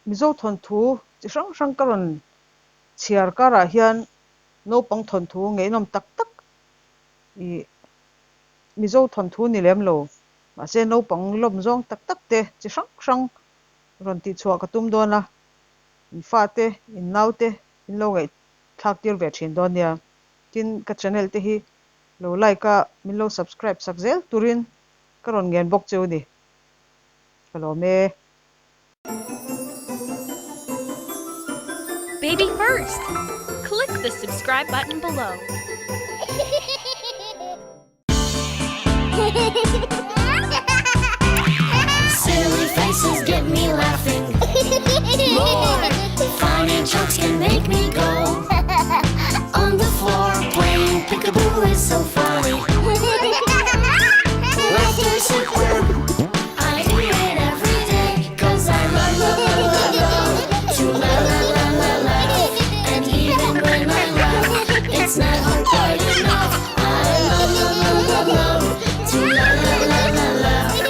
mizo thon thu chi hrang hrang karon chiar kara hian naupang thon thu ngeinom tak tak i mizo thon thu ni lem lo ma se naupang lom zawng tak tak te chi hrang hrang ron ti chhuah ka tum dawn a in fa te in nau te in lo ngei thlak tir ve thin dawn nia tin ka channel te hi lo like a min lo subscribe sak zel turin karon ngen bok chu ni kalome Baby first. Click the subscribe button below. Silly faces get me laughing. More funny jokes can make me go on the floor playing peekaboo is so funny. Laughter superb. I do it every day 'cause I love to laugh. And even when I laugh, it's not hard quite enough.